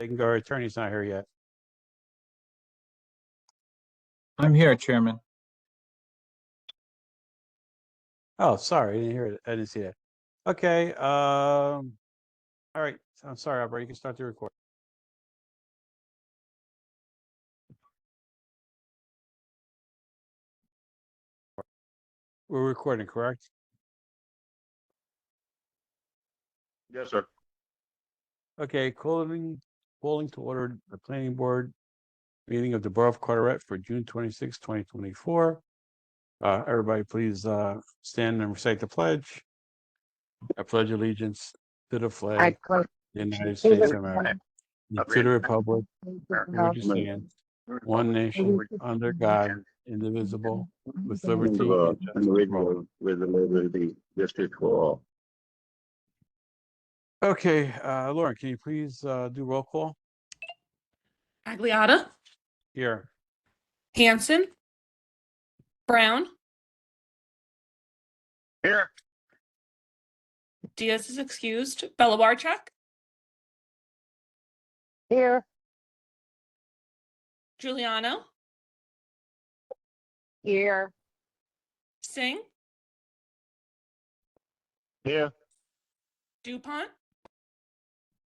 Our attorney's not here yet. I'm here, Chairman. Oh, sorry, I didn't hear it. I didn't see that. Okay. All right. I'm sorry, Albert. You can start the record. We're recording, correct? Yes, sir. Okay. Calling to order the planning board meeting of the Borough of Carteret for June 26, 2024. Everybody, please stand and recite the pledge. I pledge allegiance to the flag of the United States of America, and to the republic for which it stands, one nation, under God, indivisible, with liberty and justice for all. With the liberty, justice for all. Okay, Lauren, can you please do roll call? Agliata, Here. Hanson, Brown, Here. Diaz is excused, Belabarchuk, Here. Giuliano, Here. Singh, Here. DuPont,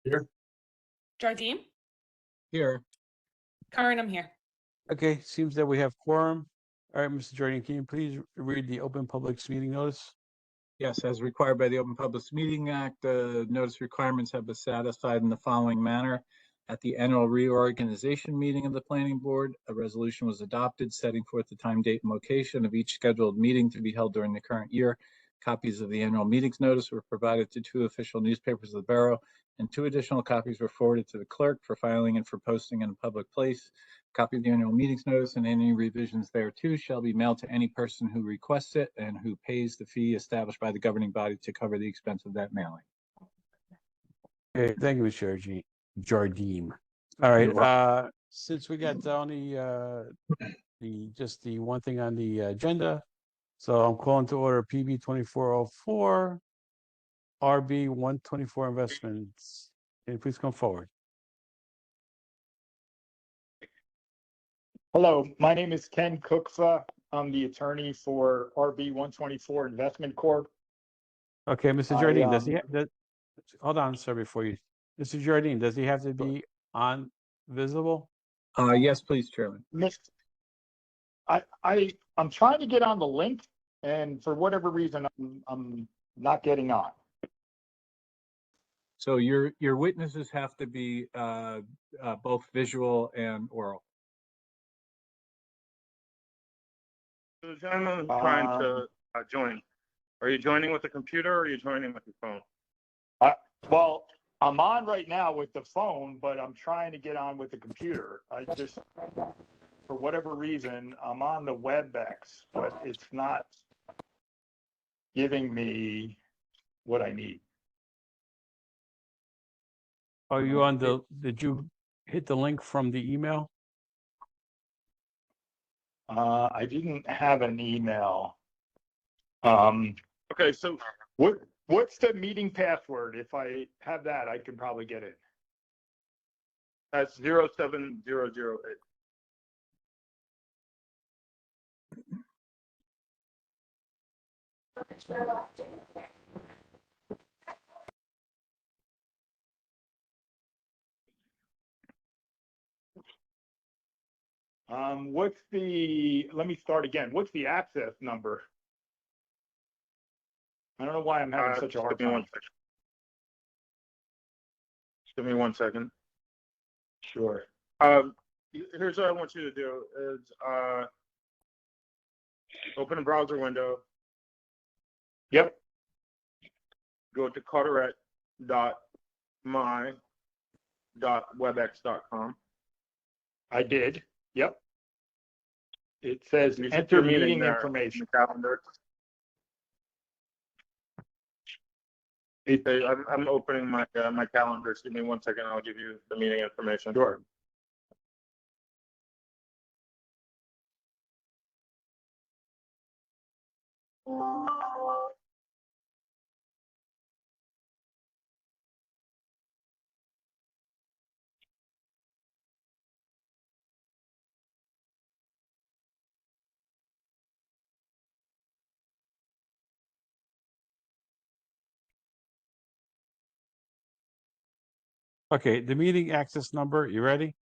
Here. Jardim, Here. Curran, I'm here. Okay, seems that we have quorum. All right, Mr. Jordan, can you please read the open public meeting notice? Yes, as required by the Open Public Meeting Act, the notice requirements have been satisfied in the following manner. At the annual reorganization meeting of the Planning Board, a resolution was adopted setting forth the time, date, and location of each scheduled meeting to be held during the current year. Copies of the annual meetings notice were provided to 2 official newspapers of the borough, and 2 additional copies were forwarded to the clerk for filing and for posting in a public place. Copy of the annual meetings notice and any revisions thereto shall be mailed to any person who requests it and who pays the fee established by the governing body to cover the expense of that mailing. Okay, thank you, Mr. Jardim. All right, since we got only just the one thing on the agenda, so I'm calling to order PB 2404, RB 124 investments. Can you please come forward? Hello, my name is Ken Cookfa. I'm the attorney for RB 124 Investment Corp. Okay, Mr. Jardim, does he hold on, sir, before you, Mr. Jardim, does he have to be on visible? Yes, please, Chairman. I'm trying to get on the link, and for whatever reason, I'm not getting on. So your witnesses have to be both visual and oral. The gentleman is trying to join. Are you joining with the computer or are you joining with your phone? Well, I'm on right now with the phone, but I'm trying to get on with the computer. For whatever reason, I'm on the WebEx, but it's not giving me what I need. Are you on did you hit the link from the email? I didn't have an email. Okay, so What's the meeting password? If I have that, I can probably get it. that's 07008. Let me start again. What's the access number? I don't know why I'm having such a hard time. Give me 1 second. Sure. Here's what I want you to do is open a browser window. Yep. Go to carteret.my.webex.com. I did. Yep. It says You enter your meeting there, information. the calendar. Okay, I'm opening my my calendar. So give me 1 second. I'll give you the meeting information. Sure. Okay, the meeting access number, you ready?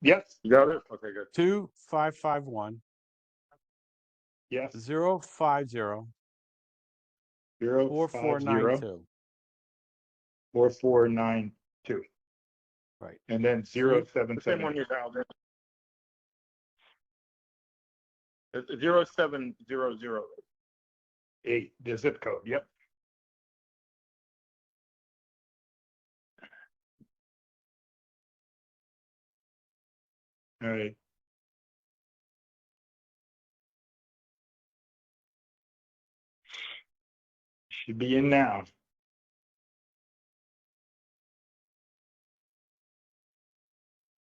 Yes, You got it? Okay, good. 2551 yes. 050 050 4492. 4492. Right. And then The same 077. one you dialed in. It's 0700. 8, the zip code, yep. All right. Should be in now.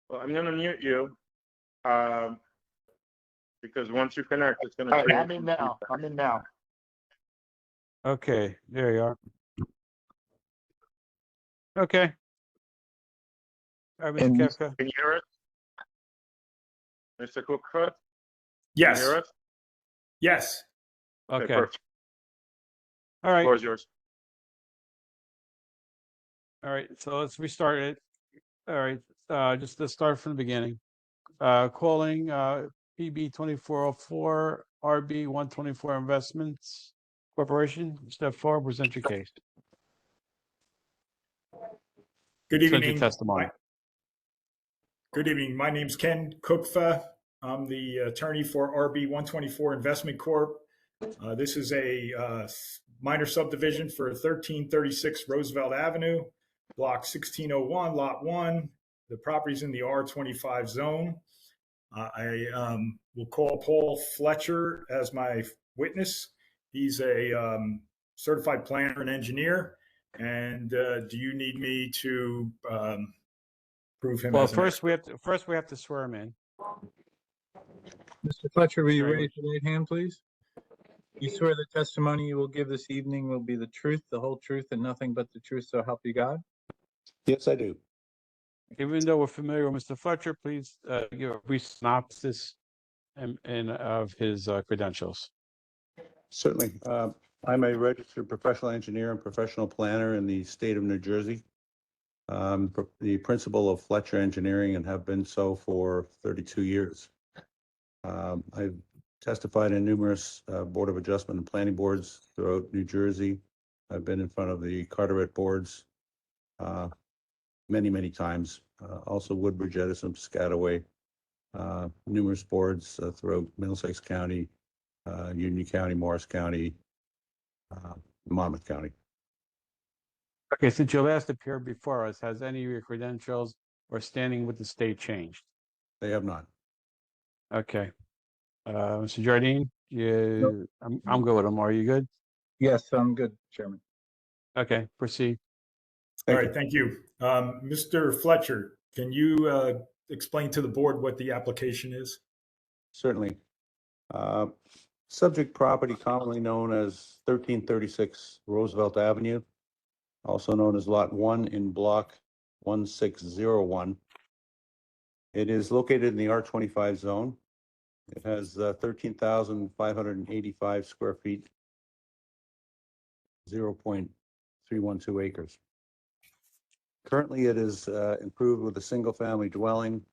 Well, I'm gonna mute you. Because once you connect, it's gonna. All right, create I'm in now. I'm in now. Okay, there you are. Okay. All right, Mr. And- Kefka. Can you hear us? Mr. Cookfoot? Can Yes, you hear us? yes. Okay. Perfect. All right. Floor is yours. All right. So let's restart it. All right. Just let's start from the beginning. Calling PB 2404 RB 124 Investments Corporation. Step forward, present your case. Good Present your evening. testimony. Good evening. My name's Ken Cookfa. I'm the attorney for RB 124 Investment Corp. This is a minor subdivision for 1336 Roosevelt Avenue, block 1601, lot 1. The property's in the R25 zone. I will call Paul Fletcher as my witness. He's a certified planner and engineer. And do you need me to prove him Well, as an first we have to swear him in. Mr. Fletcher, will you Very raise your right hand, please? You swear the testimony you will give this evening will be the truth, the whole truth, and nothing but the truth, so help you God? Yes, I do. Even though we're familiar with Mr. Fletcher, please give a brief synopsis and of his credentials. Certainly. I'm a registered professional engineer and professional planner in the state of New Jersey. The principal of Fletcher Engineering and have been so for 32 years. I've testified in numerous Board of Adjustment and planning boards throughout New Jersey. I've been in front of the Carteret boards many, many times. Also Woodbridge, Edison, Piscataway, numerous boards throughout Middlesex County, Union County, Morris County, Monmouth County. Okay, since you last appeared before us, has any of your credentials or standing with the state changed? They have not. Okay. Mr. Jardine, I'm good with them. Are you good? Yes, I'm good, Chairman. Okay, proceed. All Thank right, thank you. Mr. Fletcher, can you explain to the board what the application is? Certainly. Subject property commonly known as 1336 Roosevelt Avenue, also known as Lot 1 in Block 1601. It is located in the R25 zone. It has 13,585 square feet, 0.312 acres. Currently, it is improved with a single-family dwelling,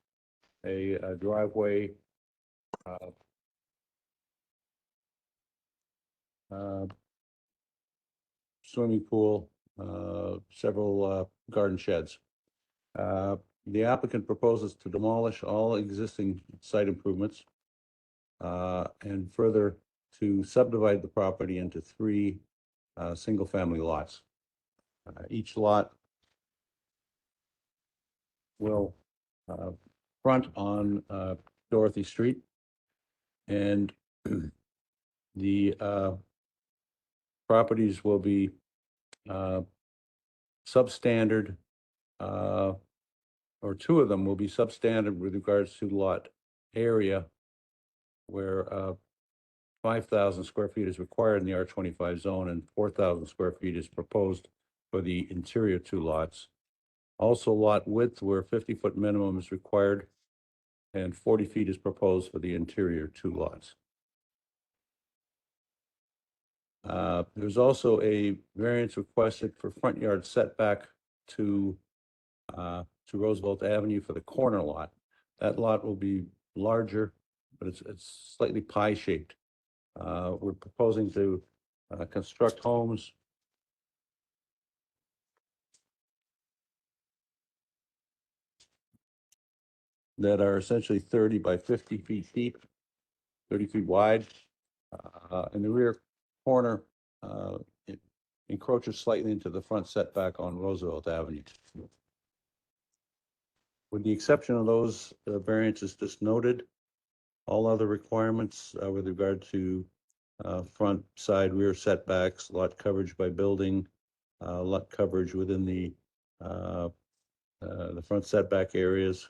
a driveway, swimming pool, several garden sheds. The applicant proposes to demolish all existing site improvements and further to subdivide the property into 3 single-family lots. Each lot will front on Dorothy Street, and the properties will be substandard, or 2 of them will be substandard with regards to lot area, where 5,000 square feet is required in the R25 zone and 4,000 square feet is proposed for the interior 2 lots. Also lot width, where 50-foot minimum is required and 40 feet is proposed for the interior 2 lots. There's also a variance requested for front yard setback to to Roosevelt Avenue for the corner lot. That lot will be larger, but it's slightly pie-shaped. We're proposing to construct homes that are essentially 30 by 50 feet deep, 30 feet wide. In the rear corner, it encroaches slightly into the front setback on Roosevelt Avenue. With the exception of those variances just noted, all other requirements with regard to front, side, rear setbacks, lot coverage by building, lot coverage within the front setback areas,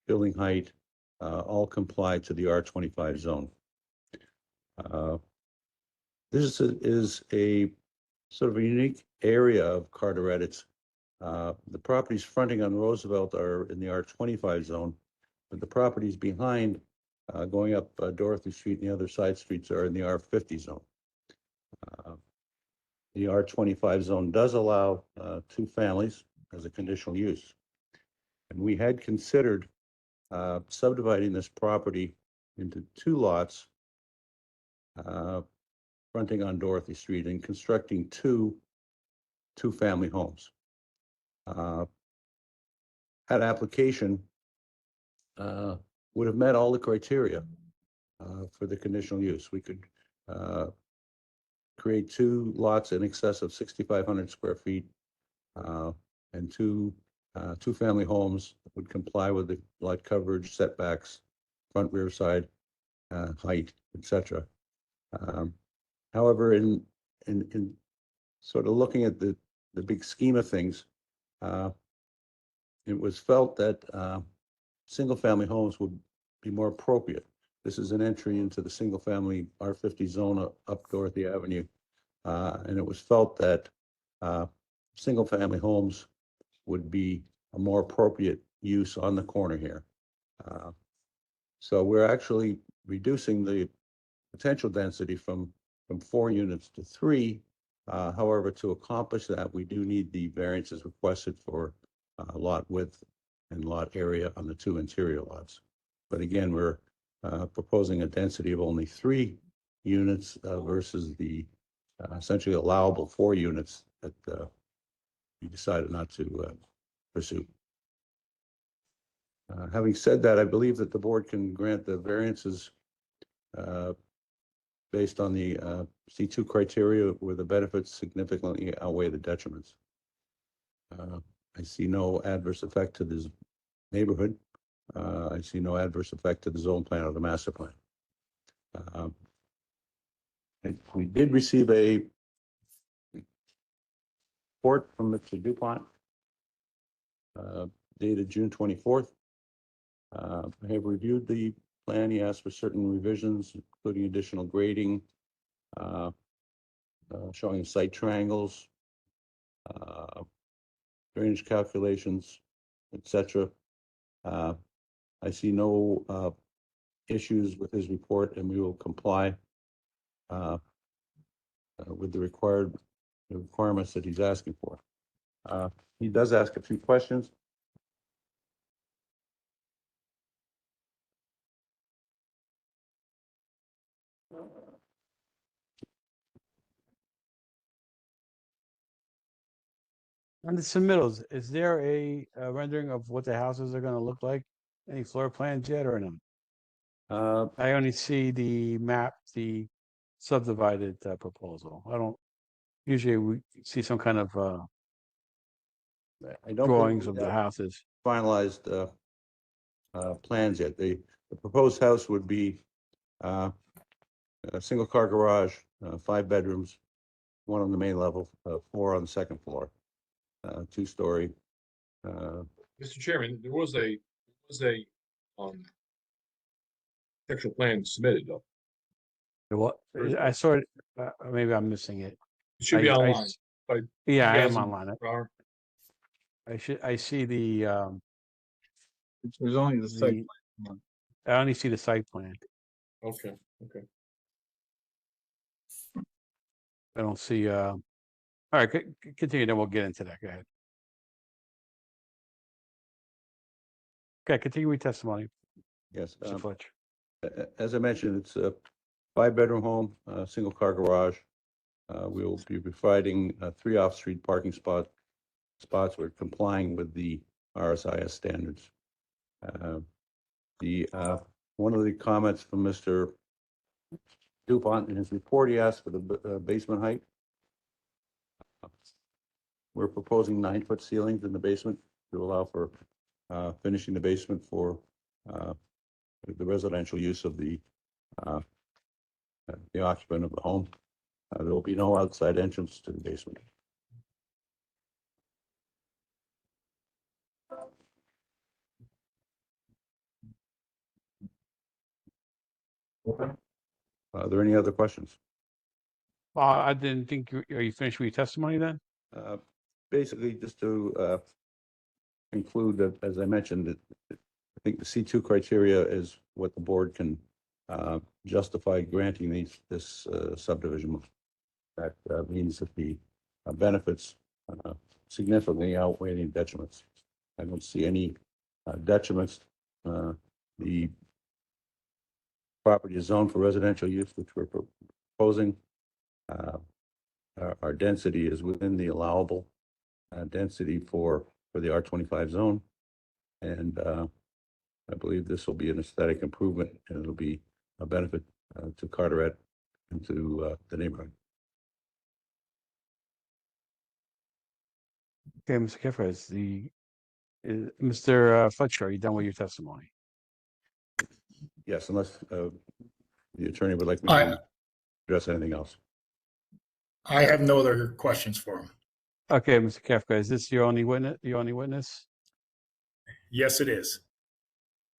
building height, all comply to the R25 zone. This is a sort of a unique area of Carteret. It's the properties fronting on Roosevelt are in the R25 zone, but the properties behind going up Dorothy Street and the other side streets are in the R50 zone. The R25 zone does allow 2 families as a conditional use. And we had considered subdividing this property into 2 lots fronting on Dorothy Street and constructing two family homes. That application would have met all the criteria for the conditional use. We could create 2 lots in excess of 6,500 square feet and two family homes that would comply with the lot coverage, setbacks, front, rear, side, height, etc. However, in sort of looking at the big scheme of things, it was felt that single-family homes would be more appropriate. This is an entry into the single-family R50 zone up Dorothy Avenue, and it was felt that single-family homes would be a more appropriate use on the corner here. So we're actually reducing the potential density from 4 units to 3. However, to accomplish that, we do need the variances requested for lot width and lot area on the 2 interior lots. But again, we're proposing a density of only 3 units versus the essentially allowable 4 units that we decided not to pursue. Having said that, I believe that the board can grant the variances based on the C2 criteria where the benefits significantly outweigh the detriments. I see no adverse effect to this neighborhood. I see no adverse effect to the zone plan or the master plan. We did receive a report from Mr. DuPont dated June 24th. I have reviewed the plan. He asked for certain revisions, including additional grading, showing site triangles, drainage calculations, etc. I see no issues with his report, and we will comply with the requirements that he's asking for. He does ask a few questions. On the submittals, is there a rendering of what the houses are gonna look like? Any floor plans yet or no? I only see the map, the subdivided proposal. I don't, usually we see some kind of I don't drawings believe of the houses. finalized plans yet. The proposed house would be a single car garage, 5 bedrooms, 1 on the main level, 4 on the second floor, 2-story. Mr. Chairman, there was a textual plan submitted though. What, I saw it, maybe I'm missing it. It should be I online. Yeah, I am 2000 online. hour. I see the, There's only the site the, plan. I only see the site plan. Okay, okay. I don't see, all right, continue, then we'll get into that. Go ahead. Okay, continue with testimony, Yes. Mr. Fletcher. As I mentioned, it's a 5-bedroom home, single car garage. We will be providing 3 off-street parking spots. We're complying with the RSIS standards. One of the comments from Mr. Dupont in his report, he asked for the basement height. We're proposing 9-foot ceilings in the basement to allow for finishing the basement for the residential use of the occupant of the home. There will be no outside entrance to the basement. Are there any other questions? I didn't think are you finished with your testimony then? Basically, just to conclude that, as I mentioned, that I think the C2 criteria is what the board can justify granting this subdivision. That means that the benefits significantly outweigh any detriments. I don't see any detriments. The property is zoned for residential use, which we're proposing. Our density is within the allowable density for the R25 zone. And I believe this will be an aesthetic improvement, and it'll be a benefit to Carteret and to the neighborhood. Okay, Mr. Keffer, Mr. Fletcher, are you done with your testimony? Yes, unless the attorney would like me I, to address anything else. I have no other questions for him. Okay, Mr. Kefka, is this your only witness? Your only witness? Yes, it is.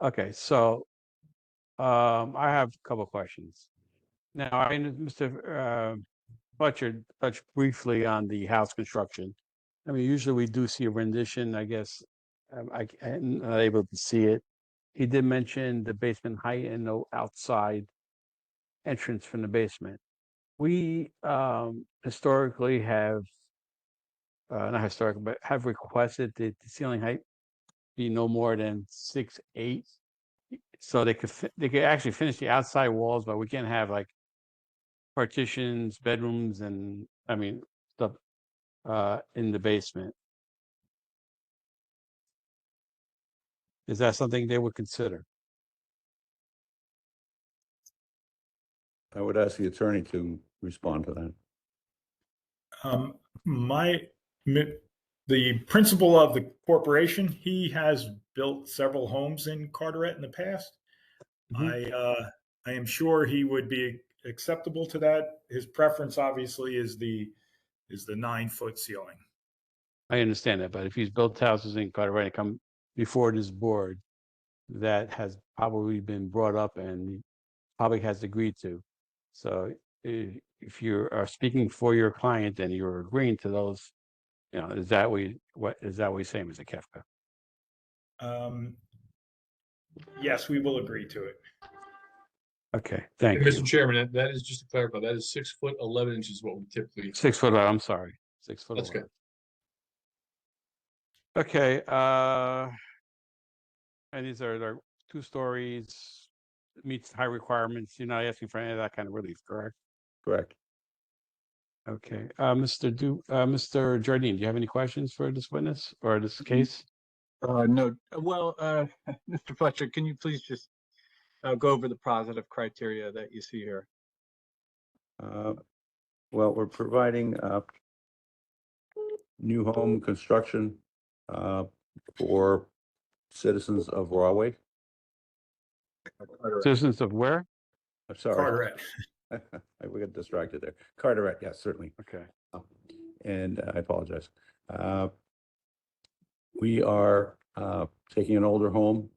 Okay, so I have a couple of questions. Now, Mr. Fletcher touched briefly on the house construction. I mean, usually we do see a rendition. I guess I'm not able to see it. He did mention the basement height and no outside entrance from the basement. We historically have, not historical, but have requested that the ceiling height be no more than 6'8", so they could actually finish the outside walls, but we can't have like partitions, bedrooms, and stuff in the basement. Is that something they would consider? I would ask the attorney to respond to that. The principal of the corporation, he has built several homes in Carteret in the past. I am sure he would be acceptable to that. His preference, obviously, is the 9-foot ceiling. I understand that, but if he's built houses in Carteret and come before this board, that has probably been brought up and probably has agreed to. So if you are speaking for your client and you're agreeing to those, is that what you're saying, Mr. Kefka? Yes, we will agree to it. Okay, thank And you. Mr. Chairman, that is, just to clarify, that is 6 foot 11 inches, what we typically. 6 foot. I'm sorry, 6 foot. That's 11. good. Okay, and these are 2 stories, meets high requirements. You're not asking for any of that kind of relief, correct? Correct. Okay, Mr. Jardine, do you have any questions for this witness or this case? No. Well, Mr. Fletcher, can you please just go over the positive criteria that you see here? Well, we're providing new home construction for citizens of Rahway. Citizens of where? I'm sorry. Carteret. We got distracted there. Carteret, yes, certainly. Okay. And I apologize. We are taking an older home.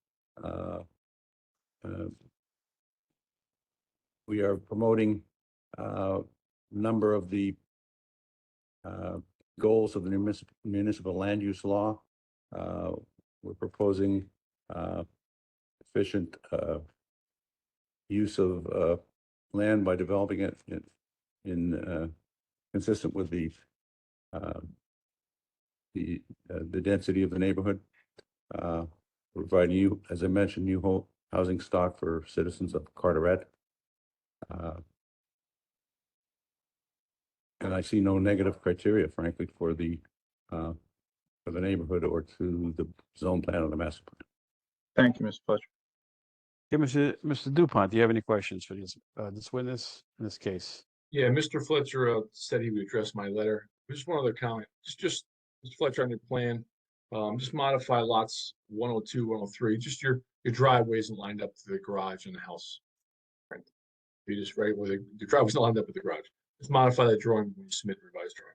We are promoting a number of the goals of the municipal land use law. We're proposing efficient use of land by developing it in consistent with the density of the neighborhood. providing you, as I mentioned, new housing stock for citizens of Carteret. And I see no negative criteria, frankly, for the neighborhood or to the zone plan or the master plan. Thank you, Mr. Fletcher. Okay, Mr. Dupont, do you have any questions for this witness in this case? Yeah, Mr. Fletcher said he would address my letter. Just one other comment. Just Mr. Fletcher, on your plan, just modify lots 102, 103. Just your driveway isn't lined up to the garage and the house. Right. You just right where the driveway's not lined up with the garage. Just modify that drawing when you submit the revised drawing.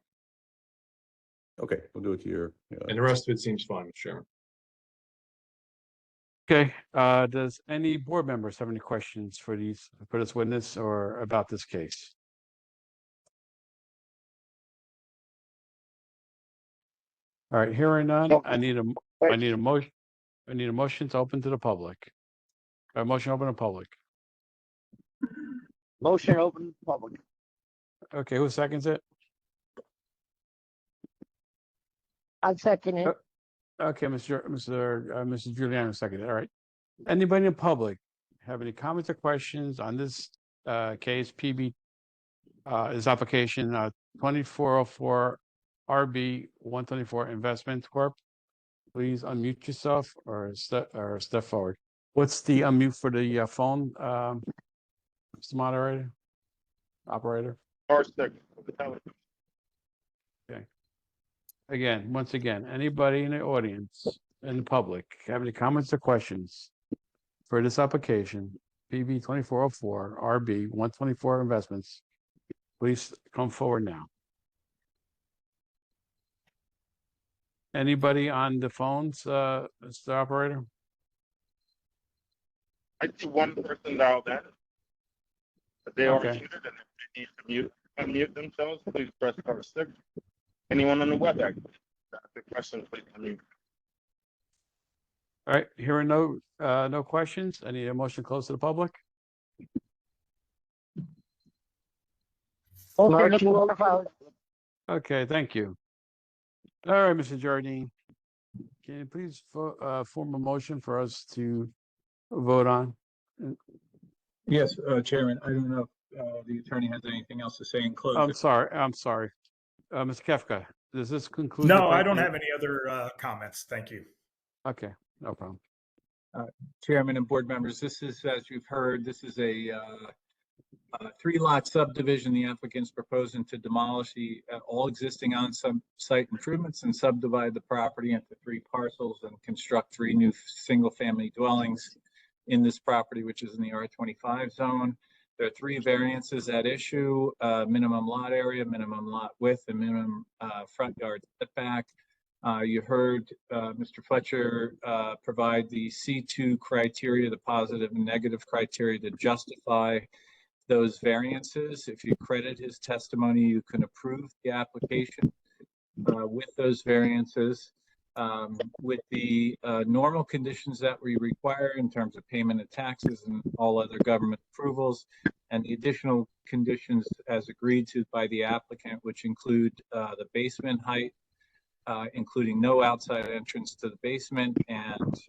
Okay, we'll do it to your. And the rest of it seems fine, Mr. Chairman. Okay, does any board members have any questions for this witness or about this case? All right, hearing none, I need a motion to open to the public. A motion open to public. Motion open to public. Okay, who seconds it? I second it. Okay, Mrs. Giuliano seconded. All right. Anybody in the public have any comments or questions on this case? PB is application 2404 RB 124 Investment Corp. Please unmute yourself or step forward. What's the unmute for the phone, Mr. Moderator, operator? R6. Okay. Again, once again, anybody in the audience, in the public, have any comments or questions for this application, PB 2404 RB 124 Investments, please come forward now. Anybody on the phones, Mr. Operator? I see one person dialed in. But they are Okay. muted, and if they need to unmute themselves, please press *6. Anyone on the WebEx, the question, please unmute. All right, hearing no questions, I need a motion close to the public. Motion to close. Okay, thank you. All right, Mr. Jardine, can you please form a motion for us to vote on? Yes, Chairman, I don't know if the attorney has anything else to say in closing. I'm sorry. Mr. Kefka, does this conclude? No, I don't have any other comments. Thank you. Okay, no problem. Chairman and board members, this is, as you've heard, this is a 3-lot subdivision. The applicant's proposing to demolish all existing on-site improvements and subdivide the property into 3 parcels and construct 3 new single-family dwellings in this property, which is in the R25 zone. There are 3 variances at issue: minimum lot area, minimum lot width, and minimum front yard setback. You heard Mr. Fletcher provide the C2 criteria, the positive and negative criteria to justify those variances. If you credit his testimony, you can approve the application with those variances, with the normal conditions that we require in terms of payment of taxes and all other government approvals, and the additional conditions as agreed to by the applicant, which include the basement height, including no outside entrance to the basement, and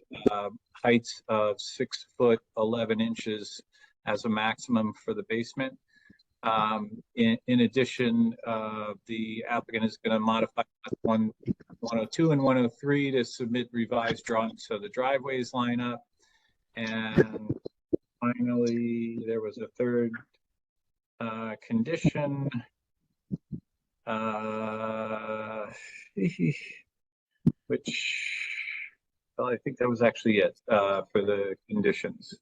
heights of 6 foot 11 inches as a maximum for the basement. In addition, the applicant is going to modify 102 and 103 to submit revised drawings so the driveways line up. And finally, there was a third condition. Which, well, I think that was actually it for the conditions.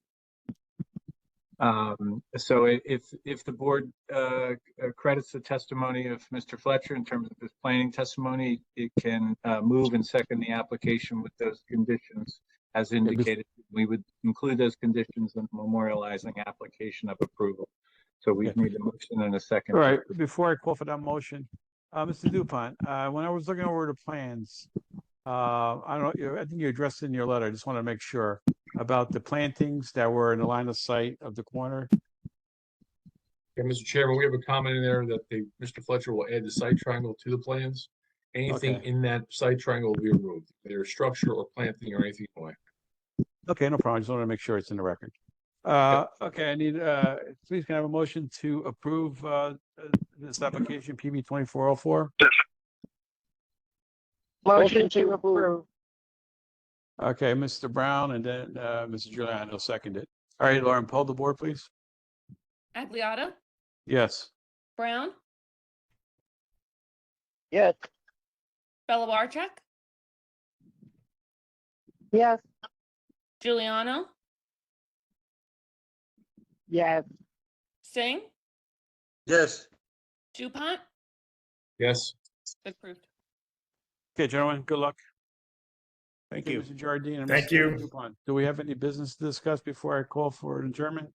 So if the board credits the testimony of Mr. Fletcher in terms of his planning testimony, it can move and second the application with those conditions as indicated. We would include those conditions in the memorializing application of approval. So we've made a motion and a second. All right, before I call for that motion, Mr. Dupont, when I was looking over the plans, I don't know, I think you addressed it in your letter. I just want to make sure about the plantings that were in the line of sight of the corner. Yeah, Mr. Chairman, we have a comment in there that Mr. Fletcher will add the site triangle to the plans. Anything Okay. in that site triangle will be removed, either structure or planting or anything away. Okay, no problem. I just want to make sure it's in the record. Okay, I need, please can I have a motion to approve, this application PB 2404? Motion to approve. Okay, Mr. Brown and then, Mrs. Giuliano seconded it. All right, Lauren, poll the board, please. Agliata, Yes. Brown, Yes. Belabarchuk, Yes. Giuliano, Yes. Singh, Yes. Dupont, Yes. approved. Okay, gentlemen, good luck. Thank Okay, you. Mr. Jardine and Thank Mr. you. Dupont. Do we have any business to discuss before I call for an adjournment?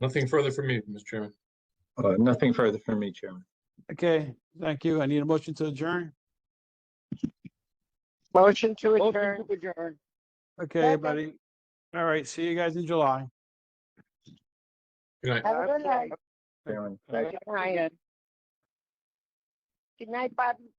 Nothing further from me, Mr. Chairman. Nothing further from me, Chairman. Okay, thank you. I need a motion to adjourn. Motion to adjourn. Adjourn. Okay, Second. buddy. All right, see you guys in July. Good night. Have a good night. Chairman. Good night. Good night, Bobby.